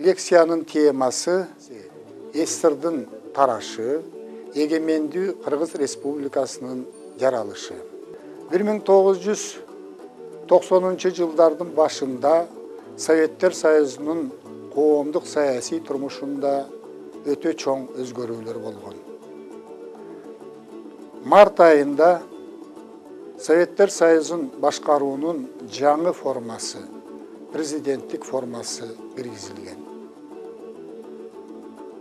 лекциянын темасы СССРдын тарашы, эгемендүү Кыргыз Республикасынын жаралышы. 1990-жылдардын башында Советтер Союзунун коомдук саясий турмушунда өтө чоң өзгөрүүлөр болгон. Март айында Советтер Союзун башкаруунун жаңы формасы, президенттик формасы киргизилген.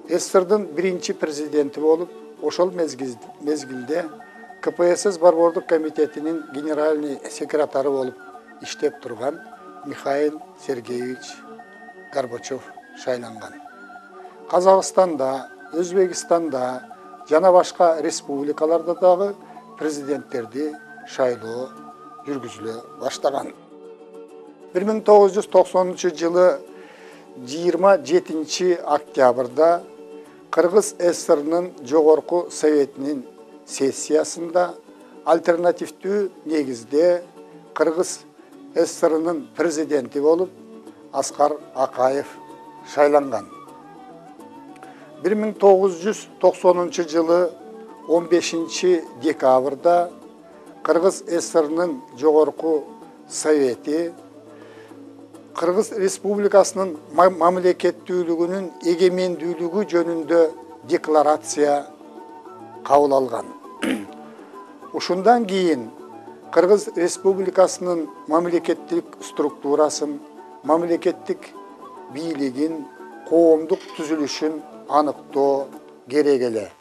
СССРдын биринчи президенти болуп, ошол мезгилде КПСС Борбордук комитетинин генеральный секретары болуп иштеп турган Михаил Сергеевич Горбачев шайланган. Казакстанда, Өзбекстанда жана башка республикаларда дагы президенттерди шайлоо жүргүзүлө баштаган. 1990-жылы 27 октябрда Кыргыз СССРнын жогорку советинин сессиясында альтернативдүү негизде Кыргыз СССРнын президенти болуп Аскар Акаев шайланган. 1990-жылы 15 декабрда Кыргыз СССРнын жогорку совети Кыргыз Республикасынын мамлекеттүүлүгүнүн эгемендүүлүгү жөнүндө декларация кабыл алган. Ушундан кийин Кыргыз Республикасынын мамлекеттик структурасын, мамлекеттик бийлигин, коомдук түзүлүшүн аныктоо керек эле.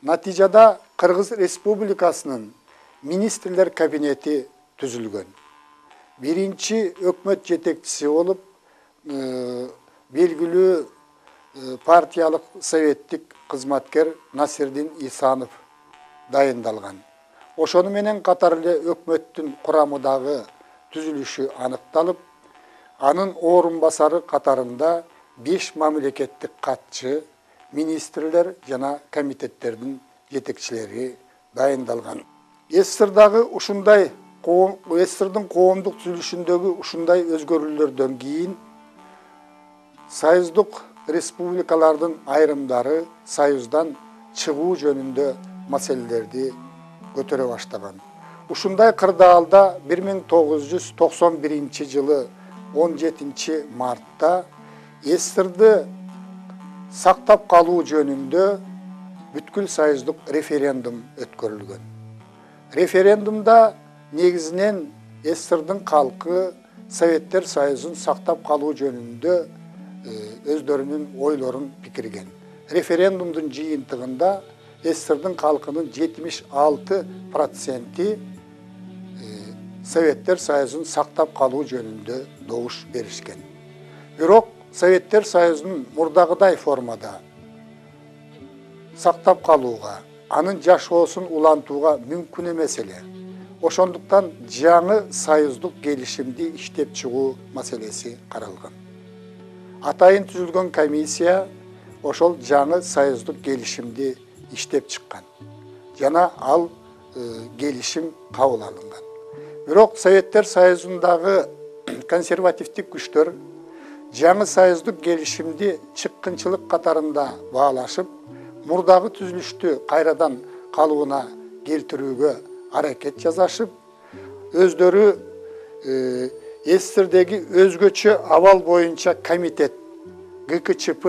Натыйжада Кыргыз Республикасынын министрлер кабинети түзүлгөн. Биринчи өкмөт жетекчиси болуп, белгилүү партиялык советтик кызматкер Насирдин Исанов дайындалган. Ошону менен катар эле өкмөттүн курамындагы түзүлүшү аныкталып, анын орун басары катарында 5 мамлекеттик катчы, министрлер жана комитеттердин жетекчилери дайындалган. СССРдагы ушундай СССРдын коомдук түзүлүшүндөгү ушундай өзгөрүүлөрдөн кийин союздук республикалардын айрымдары союздан чыгуу жөнүндө маселелерди көтөрө баштаган. Ушундай кырдаалда 1991-жылы 17 мартта СССРды сактап калуу жөнүндө бүткүл союздук референдум өткөрүлгөн. Референдумда негизинен СССРдын калкы Советтер Союзун сактап калуу жөнүндө өздөрүнүн ойлорун пикирген. Референдумдун жыйынтыгында СССРдын калкынын 76% Советтер Союзун сактап калуу жөнүндө добуш беришкен. Бирок Советтер Союзунун мурдагыдай формада сактап калууга, анын жашоосун улантууга мүмкүн эмес эле. Ошондуктан жаңы союздук келишимди иштеп чыгуу маселеси каралган. Атайын түзүлгөн комиссия ошол жаңы союздук келишимди иштеп чыккан. Жана ал келишим кабыл алынган. Бирок Советтер Союзундагы консервативдик күчтөр жаңы союздук келишимди чыккынчылык катарында баалашып, мурдагы түзүлүштү кайрадан калыбына келтирүүгө аракет жасашып, өздөрү СССРдеги өзгөчө абал боюнча комитет, ГКЧП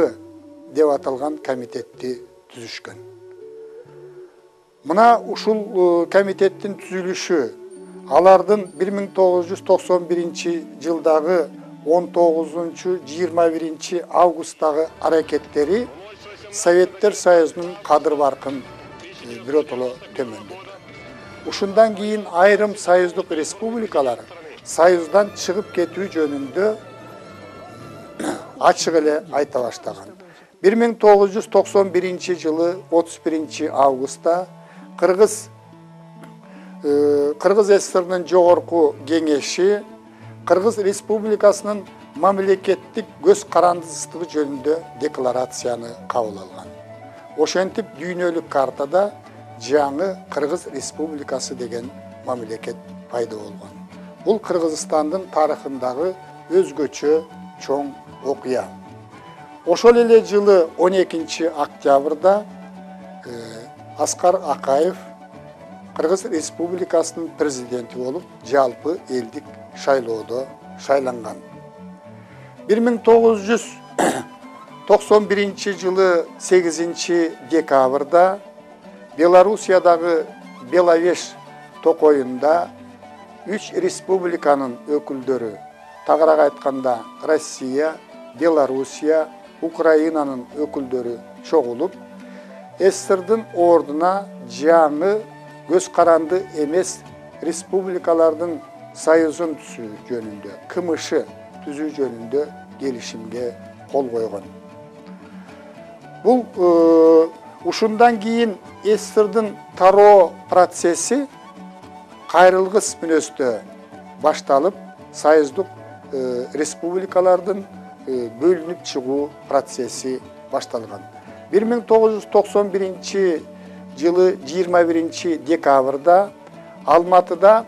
деп аталган комитетти түзүшкөн. Мына ушул комитеттин түзүлүшү алардын 1991-жылдагы 19-21 августтагы аракеттери Советтер Союзунун кадыр баркын биротоло төмөндөттү. Ушундан кийин айрым союздук республикалар союздан чыгып кетүү жөнүндө ачык эле айта баштаган. 1991-жылы 31 августта Кыргыз СССРнын жогорку кеңеши Кыргыз Республикасынын мамлекеттик көз карандысыздыгы жөнүндө декларацияны кабыл алган. Ошентип дүйнөлүк картада жаңы Кыргыз Республикасы деген мамлекет пайда болгон. Бул Кыргызстандын тарыхындагы өзгөчө чоң окуя. Ошол эле жылы 12 октябрда Аскар Акаев Кыргыз Республикасынын президенти болуп, жалпы элдик шайлоодо шайланган. 1991 жылы 8 декабрда Белоруссиядагы Беловеж токоюнда 3 республиканын өкүлдөрү, тагыраак айтканда Россия, Белоруссия, Украинанын өкүлдөрү чогулуп, СССРдын ордуна жаңы көз каранды эмес республикалардын союзун түзүү жөнүндө, КМШ түзүү жөнүндө келишимге кол койгон. Бул ушундан кийин СССРдын тароо процесси кайрылгыс мүнөздө башталып, союздук республикалардын бөлүнүп чыгуу процесси башталган. 1991 жылы 21 декабрда Алматыда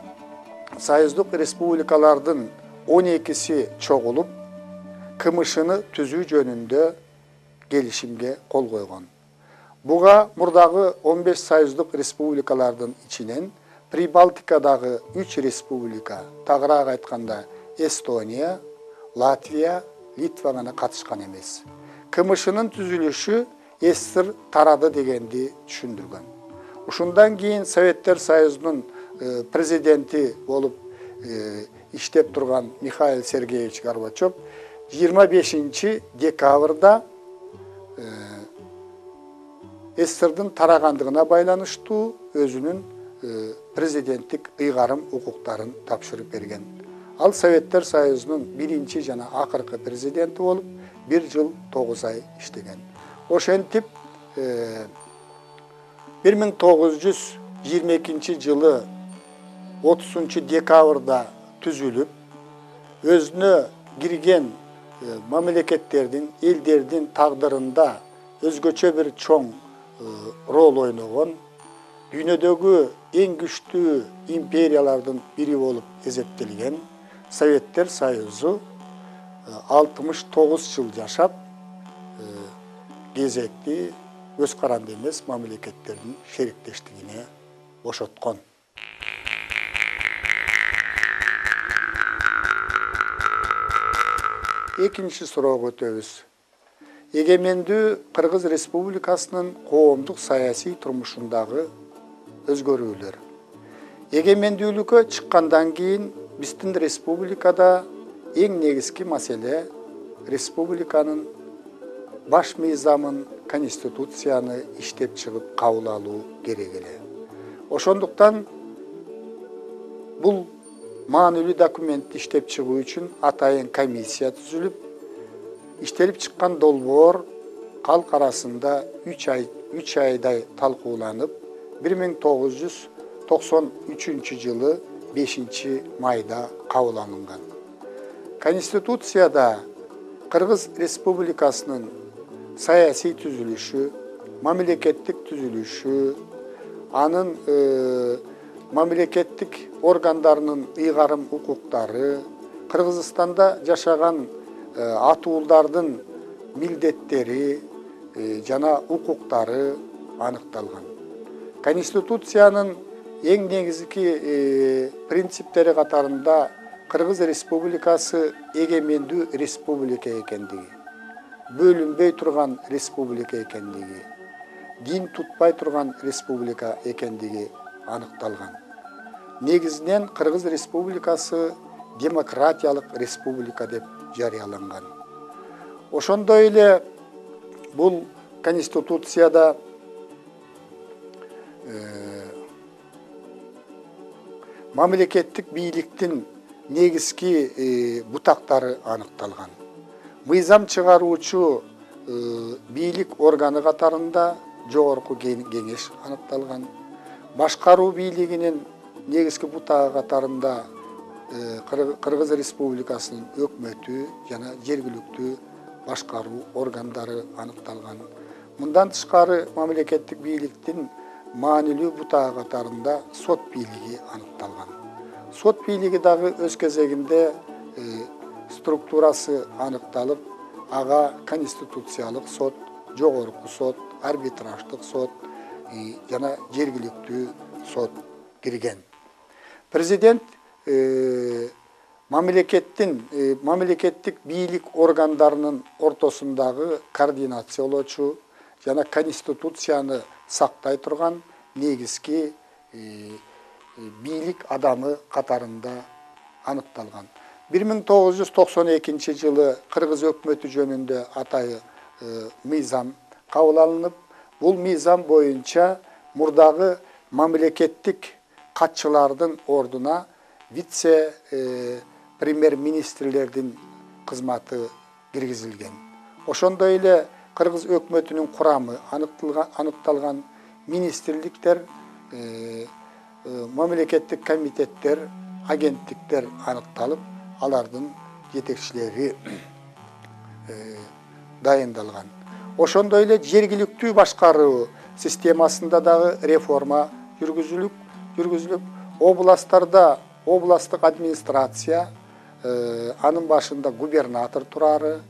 союздук республикалардын 12-си чогулуп, КМШны түзүү жөнүндө келишимге кол койгон. Буга мурдагы 15 союздук республикалардын ичинен Прибалтикадагы 3 республика, тагыраак айтканда Эстония, Латвия, Литва гана катышкан эмес. КМШнын түзүлүшү СССР тарады дегенди түшүндүргөн. Ушундан кийин Советтер Союзунун президенти болуп иштеп турган Михаил Сергеевич Горбачев 25 декабрда СССРдын тарагандыгына байланыштуу өзүнүн президенттик ыйгарым укуктарын тапшырып берген. Ал Советтер Союзунун биринчи жана акыркы президенти болуп 1 жыл 9 ай иштеген. Ошентип 1922 жылы 30 декабрда түзүлүп, өзүнө кирген мамлекеттердин, элдердин тагдырында өзгөчө бир чоң рол ойногон, дүйнөдөгү эң күчтүү империялардын бири болуп эсептелген Советтер Союзу 69 жыл жашап, кезекти өз каранды эмес мамлекеттердин шериктештигине бошоткон. Экинчи суроого өтөбүз. Эгемендүү Кыргыз Республикасынын коомдук саясий турмушундагы өзгөрүүлөр. Эгемендүүлүккө чыккандан кийин биздин республикада эң негизги маселе республиканын баш мыйзамын, конституцияны иштеп чыгып кабыл алуу керек эле. Ошондуктан бул маанилүү документти иштеп чыгуу үчүн атайын комиссия түзүлүп, иштелип чыккан долбоор калк арасында 3 айдай талкууланып, 1993 жылы 5 майда кабыл алынган. Конституцияда Кыргыз Республикасынын саясий түзүлүшү, мамлекеттик түзүлүшү, анын мамлекеттик органдарынын ыйгарым укуктары, Кыргызстанда жашаган атуулдардын милдеттери жана укуктары аныкталган. Конституциянын эң негизги принциптери катарында Кыргыз Республикасы эгемендүү республика экендиги, бөлүнбөй турган республика экендиги, дин тутпай турган республика экендиги аныкталган. Негизинен Кыргыз Республикасы демократиялык республика деп жарыяланган. Ошондой эле бул Конституцияда мамлекеттик бийликтин негизги бутактары аныкталган. Мыйзам чыгаруучу бийлик органы катарында жогорку кеңеш аныкталган. Башкаруу бийлигинин негизги бутагы катарында Кыргыз Республикасынын өкмөтү жана жергиликтүү башкаруу органдары аныкталган. Мындан тышкары мамлекеттик бийликтин маанилүү бутагы катарында сот бийлиги аныкталган. Сот бийлиги дагы өз кезегинде структурасы аныкталып, ага конституциялык сот, жогорку сот, арбитраждык сот жана жергиликтүү сот кирген. Президент мамлекеттик бийлик органдарынын ортосундагы координациялоочу жана конституцияны сактай турган негизги бийлик адамы катарында аныкталган. 1992 жылы Кыргыз өкмөтү жөнүндө атайы мыйзам кабыл алынып, бул мыйзам боюнча мурдагы мамлекеттик катчылардын ордуна вице премьер-министрлердин кызматы киргизилген. Ошондой эле Кыргыз өкмөтүнүн курамы аныкталган, министрликтер, мамлекеттик комитеттер, агенттиктер аныкталып, алардын жетекчилери дайындалган. Ошондой эле жергиликтүү башкаруу системасында дагы реформа жүргүзүлүп, областтарда областтык администрация, анын башында губернатор турары,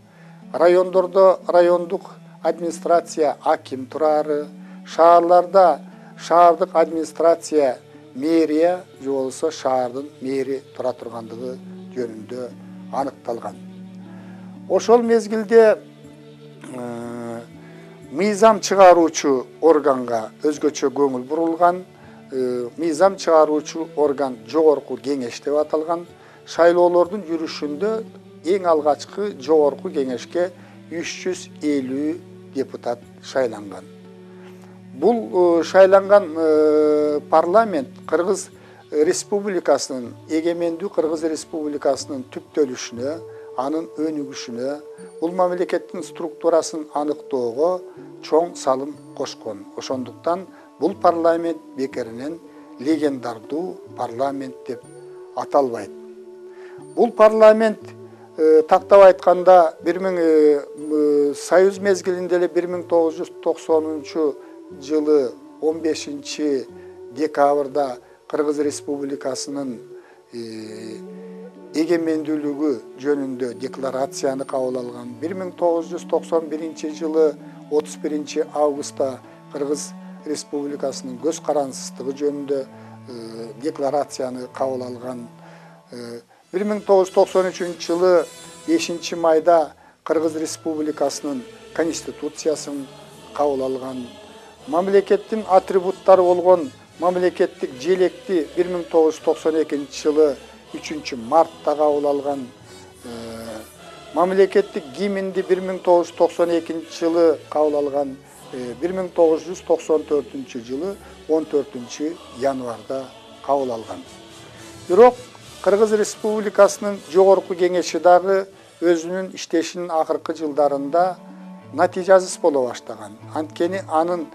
райондордо райондук администрация аким турары, шаарларда шаардык администрация мэрия же болбосо шаардын мэри тура тургандыгы жөнүндө аныкталган. Ошол мезгилде мыйзам чыгаруучу органга өзгөчө көңүл бурулган. Мыйзам чыгаруучу орган жогорку кеңеш деп аталган. Шайлоолордун жүрүшүндө эң алгачкы жогорку кеңешке 350 депутат шайланган. Бул шайланган парламент Кыргыз Республикасынын, эгемендүү Кыргыз Республикасынын түптөлүшүнө, анын өнүгүшүнө, бул мамлекеттин структурасын аныктоого чоң салым кошкон. Ошондуктан бул парламент бекеринен легендардуу парламент деп аталбайт. Бул парламент тактап айтканда Союз мезгилинде эле 1990 жылы 15 декабрда Кыргыз Республикасынын эгемендүүлүгү жөнүндө декларацияны кабыл алган. 1991 жылы 31 августта Кыргыз Республикасынын көз карансыздыгы жөнүндө декларацияны кабыл алган. 1993 жылы 5 майда Кыргыз Республикасынын конституциясын кабыл алган. Мамлекеттин атрибуттары болгон мамлекеттик желекти 1992 жылы 3 мартта кабыл алган. Мамлекеттик гимнди 1992 жылы кабыл алган. 1994 жылы 14 январда кабыл алган. Бирок Кыргыз Республикасынын жогорку кеңеши дагы өзүнүн иштешинин акыркы жылдарында натыйжасыз боло баштаган. Анткени анын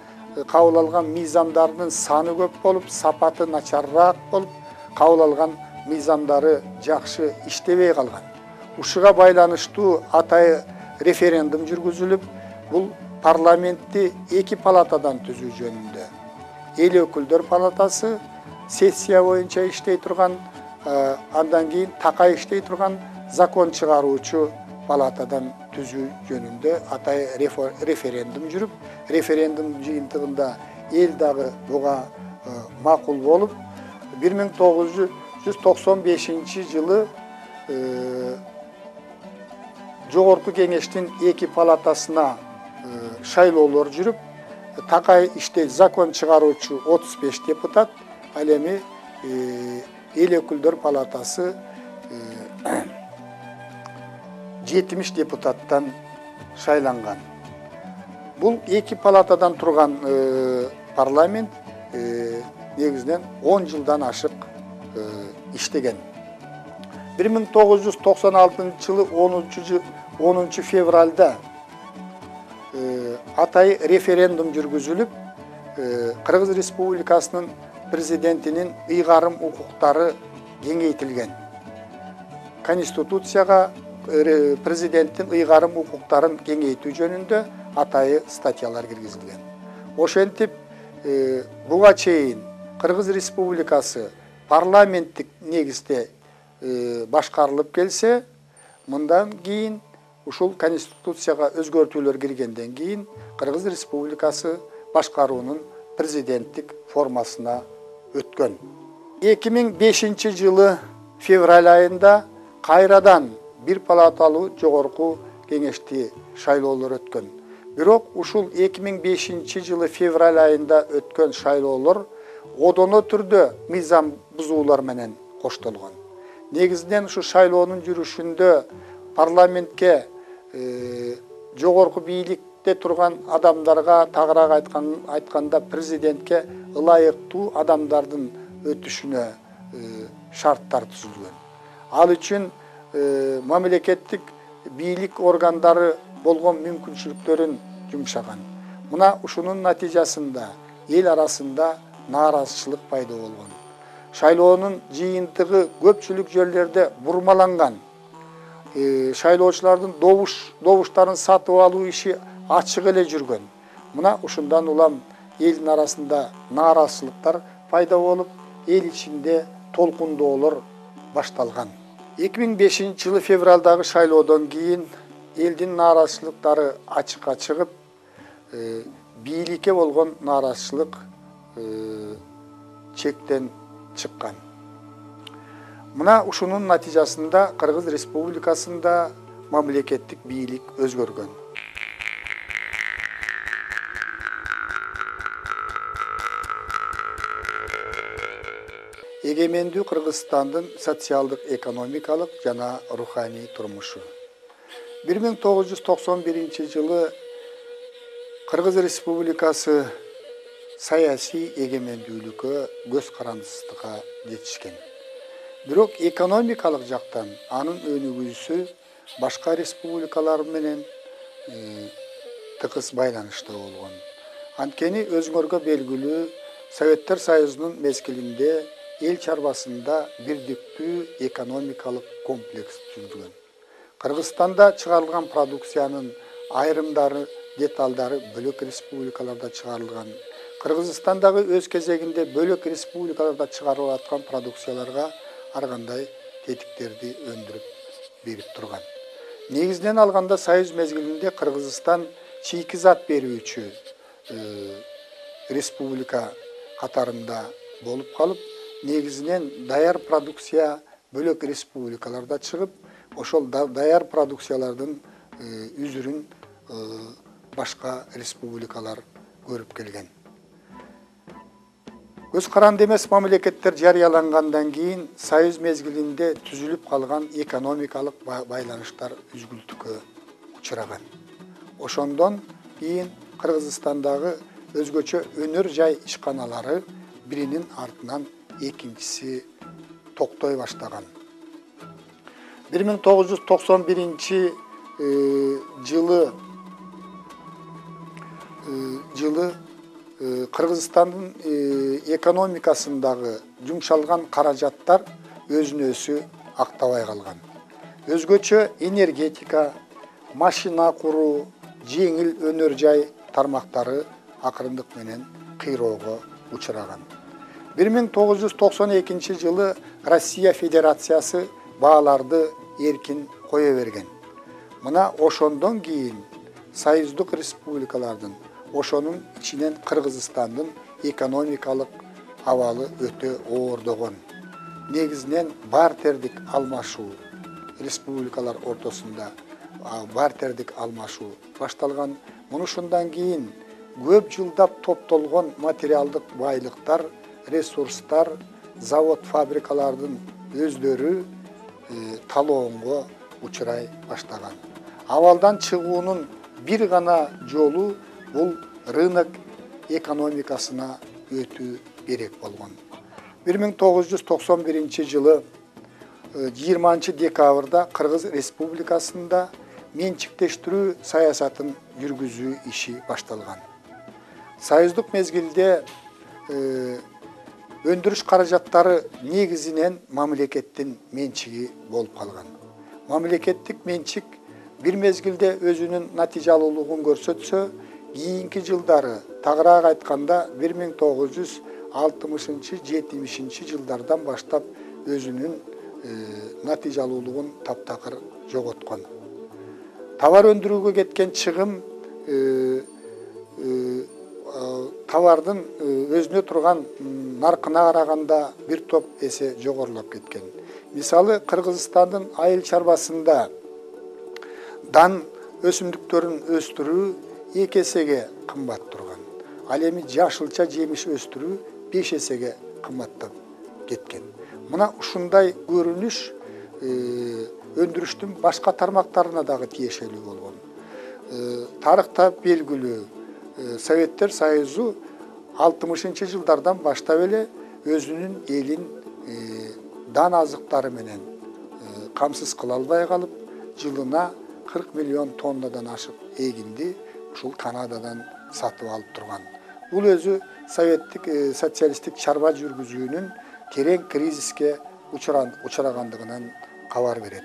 кабыл алган мыйзамдарынын саны көп болуп, сапаты начарраак болуп, кабыл алган мыйзамдары жакшы иштебей калган. Ушуга байланыштуу атайы референдум жүргүзүлүп, бул парламентти 2 палатадан түзүү жөнүндө. Эл өкүлдөр палатасы сессия боюнча иштей турган, андан кийин такай иштей турган закон чыгаруучу палатадан түзүү жөнүндө атайы референдум жүрүп, референдум жыйынтыгында эл дагы буга макул болуп, 1995 жылы жогорку кеңештин 2 палатасына шайлоолор жүрүп, такай иштей закон чыгаруучу 35 депутат, ал эми эл өкүлдөр палатасы 70 депутаттан шайланган. Бул 2 палатадан турган парламент негизинен 10 жылдан ашык иштеген. 1996 жылы 10 февралда атайы референдум жүргүзүлүп, Кыргыз Республикасынын президентинин ыйгарым укуктары кеңейтилген. Конституцияга президенттин ыйгарым укуктарын кеңейтүү жөнүндө атайы статьялар киргизилген. Ошентип, буга чейин Кыргыз Республикасы парламенттик негизде башкарылып келсе, мындан кийин ушул конституцияга өзгөртүүлөр киргенден кийин Кыргыз Республикасы башкаруунун президенттик формасына өткөн. 2005 жылы февраль айында кайрадан бир палаталуу жогорку кеңешти шайлоолор өткөн. Бирок ушул 2005 жылы февраль айында өткөн шайлоолор одоно түрдө мыйзам бузуулар менен коштолгон. Негизинен ушу шайлоонун жүрүшүндө парламентке жогорку бийликте турган адамдарга, тагыраак айтканда президентке ылайыктуу адамдардын өтүшүнө шарттар түзүлгөн. Ал үчүн мамлекеттик бийлик органдары болгон мүмкүнчүлүктөрүн жумшаган. Мына ушунун натыйжасында эл арасында нааразычылык пайда болгон. Шайлоонун жыйынтыгы көпчүлүк жерлерде бурмаланган. Шайлоочулардын добуштарын сатып алуу иши ачык эле жүргөн. Мына ушундан улам элдин арасында нааразычылыктар пайда болуп, эл ичинде толкундоолор башталган. 2005 жылы февралдагы шайлоодон кийин элдин нааразычылыктары ачыкка чыгып, бийликке болгон нааразычылык чектен чыккан. Мына ушунун натыйжасында Кыргыз Республикасында мамлекеттик бийлик өзгөргөн. Эгемендүү Кыргызстандын социалдык, экономикалык жана руханий турмушу. 1991 жылы Кыргыз Республикасы саясий эгемендүүлүккө көз карандысыздыкка жетишкен. Бирок экономикалык жактан анын өнүгүүсү башка республикалар менен тыгыз байланышта болгон. Анткени өзүңөргө белгилүү Советтер Союзунун мезгилинде эл чарбасында бирдиктүү экономикалык комплекс түзүлгөн. Кыргызстанда чыгарылган продукциянын айрымдары, деталдары бөлөк республикаларда чыгарылган. Кыргызстандагы өз кезегинде бөлөк республикаларда чыгарылып аткан продукцияларга ар кандай тетиктерди өндүрүп берип турган. Негизинен алганда Союз мезгилинде Кыргызстан чийки зат берүүчү республика катарында болуп калып, негизинен даяр продукция бөлөк республикаларда чыгып, ошол даяр продукциялардын үзүрүн башка республикалар көрүп келген. Көз каранды эмес мамлекеттер жарыялангандан кийин Союз мезгилинде түзүлүп калган экономикалык байланыштар үзгүлтүккө учураган. Ошондон кийин Кыргызстандагы өзгөчө өнөр жай ишканалары биринин артынан экинчиси токтой баштаган. 1991 жылы Кыргызстандын экономикасындагы жумшалган каражаттар өзүн өзү актабай калган. Өзгөчө энергетика, машина куруу, жеңил өнөр жай тармактары акырындык менен кыйроого учураган. 1992 жылы Россия Федерациясы бааларды эркин кое берген. Мына ошондон кийин союздук республикалардын, ошонун ичинен Кыргызстандын экономикалык абалы өтө оордогон. Негизинен бартердик алмашуу, республикалар ортосунда бартердик алмашуу башталган. Мунушундан кийин көп жылдап топтолгон материалдык байлыктар, ресурстар, завод, фабрикалардын өздөрү талоонго учурай баштаган. Абалдан чыгуунун бир гана жолу бул рынок экономикасына өтүү керек болгон. 1991 жылы 20 декабрда Кыргыз Республикасында менчиктештирүү саясатын жүргүзүү иши башталган. Союздук мезгилде өндүрүш каражаттары негизинен мамлекеттин менчиги болуп калган. Мамлекеттик менчик бир мезгилде өзүнүн натыйжалуулугун көрсөтсө, кийинки жылдары, тагыраак айтканда 1960-70 жылдардан баштап өзүнүн натыйжалуулугун таптакыр жоготкон. Товар өндүрүүгө кеткен чыгым товардын өзүнө турган наркына караганда бир топ эсе жогорулап кеткен. Мисалы, Кыргызстандын айыл чарбасында дан өсүмдүктөрүн өстүрүү 2 эсеге кымбат турган. Ал эми жашылча жемиш өстүрүү 5 эсеге кымбаттап кеткен. Мына ушундай көрүнүш өндүрүштүн башка тармактарына дагы тиешелүү болгон. Тарыхта белгилүү Советтер Союзу 60-жылдардан баштап эле өзүнүн элин дан азыктары менен камсыз кыла албай калып, жылына 40 миллион тоннадан ашык эгинди ушул Канададан сатып алып турган. Бул өзү социалисттик чарба жүргүзүүнүн терең кризиске учурагандыгынан кабар берет.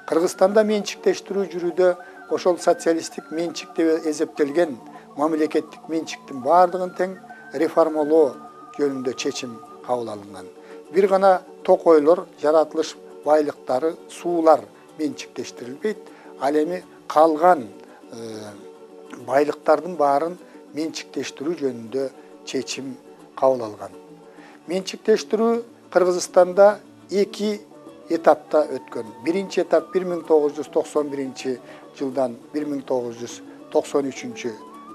Кыргызстанда менчиктештирүү жүрүүдө ошол социалисттик менчик деп эсептелген мамлекеттик менчиктин бардыгын тең реформалоо жөнүндө чечим кабыл алынган. Бир гана токойлор, жаратылыш байлыктары, суулар менчиктештирилбейт. Ал эми калган байлыктардын баарын менчиктештирүү жөнүндө чечим кабыл алган. Менчиктештирүү Кыргызстанда 2 этапта өткөн. Биринчи этап 1991 жылдан 1993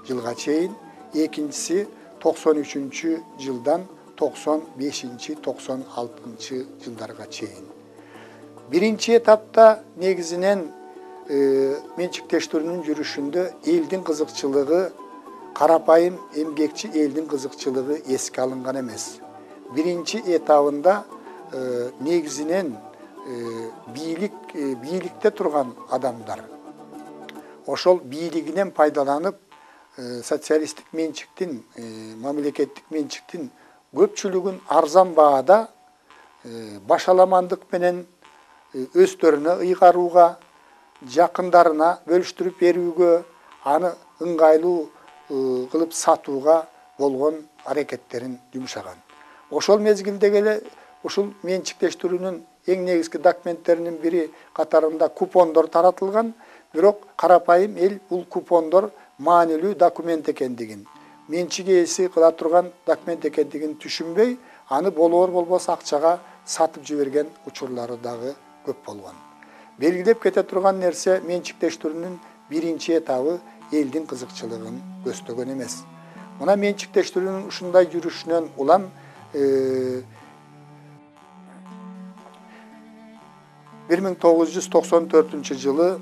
жылга чейин, экинчиси 93 жылдан 95-96 жылдарга чейин. Биринчи этапта негизинен менчиктештирүүнүн жүрүшүндө элдин кызыкчылыгы, карапайым эмгекчи элдин кызыкчылыгы эске алынган эмес. Биринчи этабында негизинен бийликте турган адамдар ошол бийлигинен пайдаланып социалисттик менчиктин, мамлекеттик менчиктин көпчүлүгүн арзан баада башаламандык менен өздөрүнө ыйгарууга, жакындарына бөлүштүрүп берүүгө, аны ыңгайлуу кылып сатууга болгон аракеттерин жумшаган. Ошол мезгилде эле ушул менчиктештирүүнүн эң негизги документтеринин бири катарында купондор таратылган, бирок карапайым эл бул купондор маанилүү документ экендигин, менчик ээси кыла турган документ экендигин түшүнбөй, аны болор болбос акчага сатып жиберген учурлары дагы көп болгон. Белгилеп кете турган нерсе, менчиктештирүүнүн биринчи этабы элдин кызыкчылыгын көздөгөн эмес. Мына менчиктештирүүнүн ушундай жүрүшүнөн улам 1994 жылы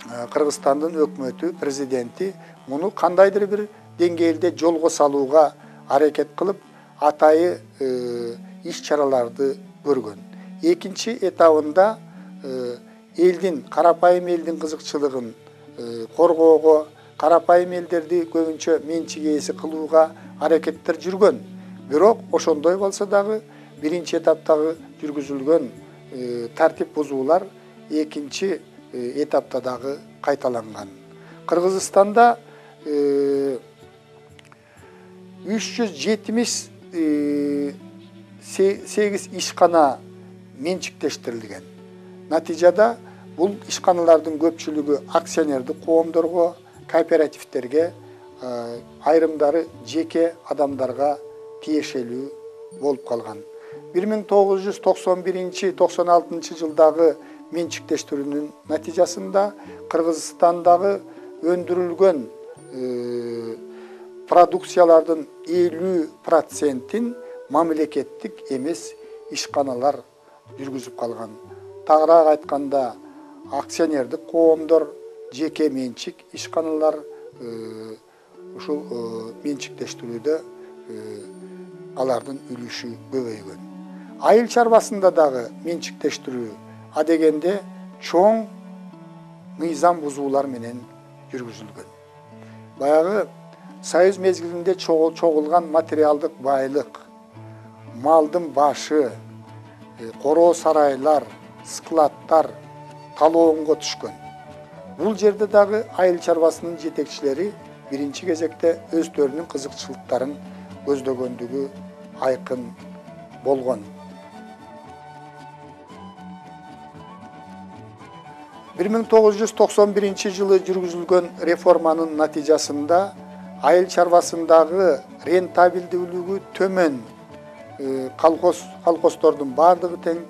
Кыргызстандын өкмөтү, президенти муну кандайдыр бир деңгээлде жолго салууга аракет кылып, атайы иш-чараларды көргөн. Экинчи этабында карапайым элдин кызыкчылыгын коргоого, карапайым элдерди көбүнчө менчик ээси кылууга аракеттер жүргөн. Бирок ошондой болсо дагы биринчи этаптагы жүргүзүлгөн тартип бузуулар экинчи этапта дагы кайталанган. Кыргызстанда 378 ишкана менчиктештирилген. Натыйжада бул ишканалардын көпчүлүгү акционердик коомдорго, кооперативтерге, айрымдары жеке адамдарга тиешелүү болуп калган. 1991-96 жылдагы менчиктештирүүнүн натыйжасында Кыргызстандагы өндүрүлгөн продукциялардын 50%-ин мамлекеттик эмес ишканалар жүргүзүп калган. Тагыраак айтканда, акционердик коомдор, жеке менчик ишканалар ушул менчиктештирүүдө алардын үлүшү көбөйгөн. Айыл чарбасында дагы менчиктештирүү адегенде чоң мыйзам бузуулар менен жүргүзүлгөн. Баягы Союз мезгилинде чогулган материалдык байлык, малдын башы, короо сарайлар, складтар талоонго түшкөн. Бул жерде дагы айыл чарбасынын жетекчилери биринчи кезекте өздөрүнүн кызыкчылыктарын көздөгөндүгү айкын болгон. 1991-жылы жүргүзүлгөн реформанын натыйжасында айыл чарбасындагы рентабелдүүлүгү төмөн колхоздордун баардыгы тең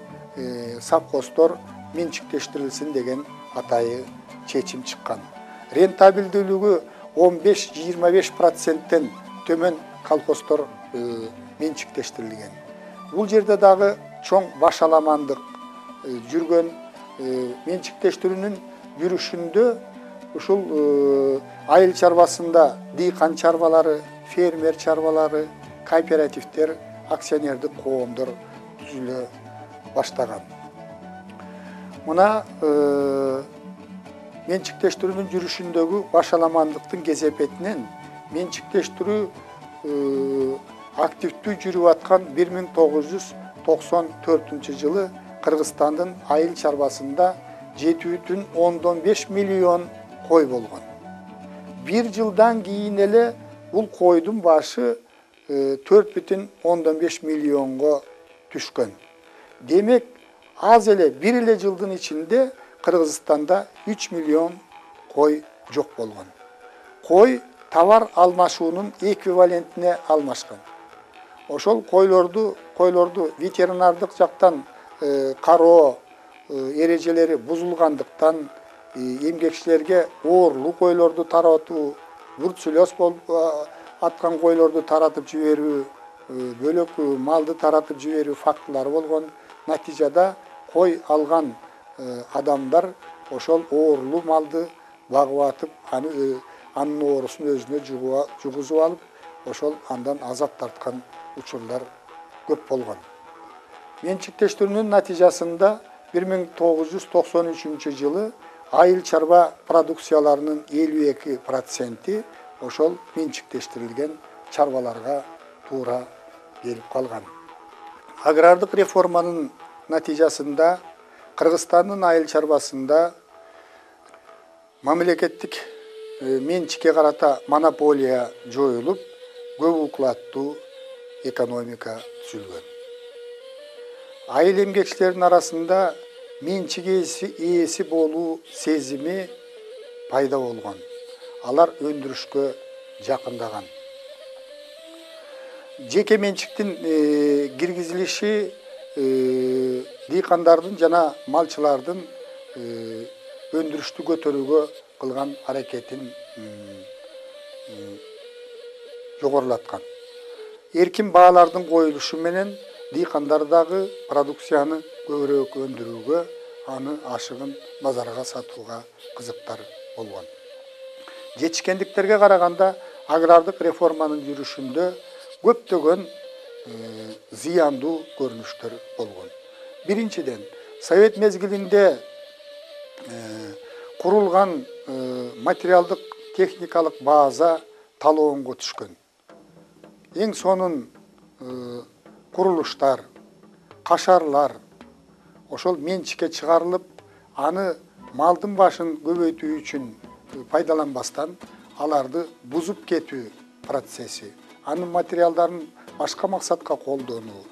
совхоздор менчиктештирилсин деген атайы чечим чыккан. Рентабелдүүлүгү 15-25%тен төмөн колхоздор менчиктештирилген. Бул жерде дагы чоң башаламандык жүргөн. Менчиктештирүүнүн жүрүшүндө ушул айыл чарбасында дыйкан чарбалары, фермер чарбалары, кооперативдер, акционердик коомдор түзүлө баштаган. Мына менчиктештирүүнүн жүрүшүндөгү башаламандыктын кесепетинен менчиктештирүү активдүү жүрүп аткан 1994-жылы Кыргызстандын айыл чарбасында 7,5 миллион кой болгон. Bir жылдан кийин эле бул койдун башы 4,5 миллионго түшкөн. Демек, аз эле бир эле жылдын ичинде Кыргызстанда 3 миллион кой жок болгон. Кой товар алмашуунун эквивалентине алмашкан. Ошол койлорду ветеринардык жактан кароо эрежелери бузулгандыктан эмгекчилерге оорлуу койлорду таратуу, бруцеллез болуп аткан койлорду таратып жиберүү, бөлөк малды таратып жиберүү фактылары болгон. Натыйжада кой алган адамдар ошол оорлуу малды багып атып, анын оорусун өзүнө жугузуп алып, ошол андан азап тарткан учурлар көп болгон. Менчиктештирүүнүн натыйжасында 1993-жылы айыл чарба продукцияларынын 52% ошол менчиктештирилген чарбаларга туура келип калган. Агрардык реформанын натыйжасында Кыргызстандын айыл чарбасында мамлекеттик менчикке карата монополия жоюлуп, көп укулаттуу экономика түзүлгөн. Айыл эмгекчилеринин арасында менчик ээси болуу сезими пайда болгон. Алар өндүрүшкө жакындаган. Жеке менчиктин киргизилиши дыйкандардын жана малчылардын өндүрүштү көтөрүүгө кылган аракетин жогорулаткан. Эркин баалардын коюлушу менен дыйкандар дагы продукцияны көбүрөөк өндүрүүгө, аны ашыгын базарга сатууга кызыктар болгон. Жетишкендиктерге караганда агрардык реформанын жүрүшүндө көптөгөн зыяндуу көрүнүштөр болгон. Биринчиден, Совет мезгилинде курулган материалдык техникалык база талоонго түшкөн. Эң сонун курулуштар, кашарлар ошол менчикке чыгарылып, аны малдын башын көбөйтүү үчүн пайдаланбастан аларды бузуп кетүү процесси, анын материалдарын башка максатка колдонуу,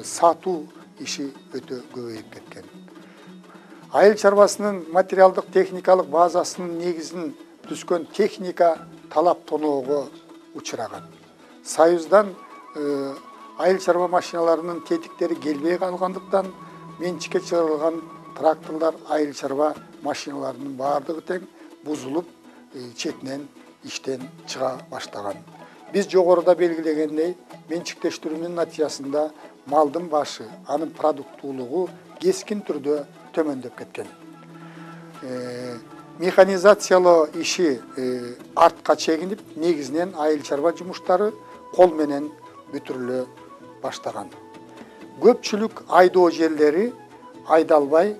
сатуу иши өтө көбөйүп кеткен. Айыл чарбасынын материалдык техникалык базасынын негизин түзгөн техника талап тоноого учураган. Союздан айыл чарба машиналарынын тетиктери келбей калгандыктан менчикке чыгарылган тракторлор, айыл чарба машиналарынын баардыгы тең бузулуп, четинен иштен чыга баштаган. Биз жогоруда белгилегендей, менчиктештирүүнүн натыйжасында малдын башы, анын продуктуулугу кескин түрдө төмөндөп кеткен. Механизациялоо иши артка чегинип, негизинен айыл чарба жумуштары кол менен бүтүрүлө баштаган. Көпчүлүк айдоо жерлери айдалбай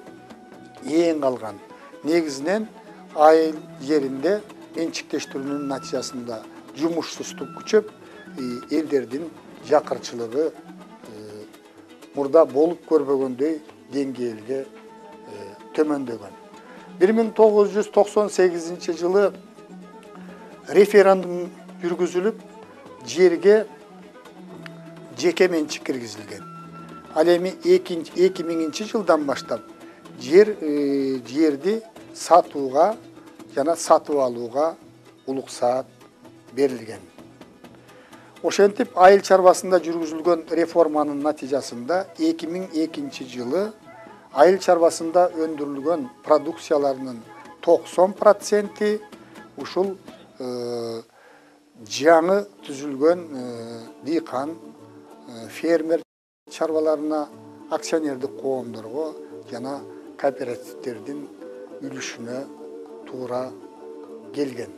ээн калган. Негизинен айыл жеринде менчиктештирүүнүн натыйжасында жумушсуздук күчөп, элдердин жакырчылыгы мурда болуп көрбөгөндөй деңгээлге төмөндөгөн. 1998-жылы референдум жүргүзүлүп, жерге жеке менчик киргизилген. Ал эми 2000-жылдан баштап жерди сатууга жана сатып алууга уруксаат берилген. Ошентип айыл чарбасында жүргүзүлгөн реформанын натыйжасында 2002 жылы айыл чарбасында өндүрүлгөн продукцияларынын 90% ушул жаңы түзүлгөн дыйкан, фермер чарбаларына, акционердик коомдорго жана кооперативдердин үлүшүнө туура келген.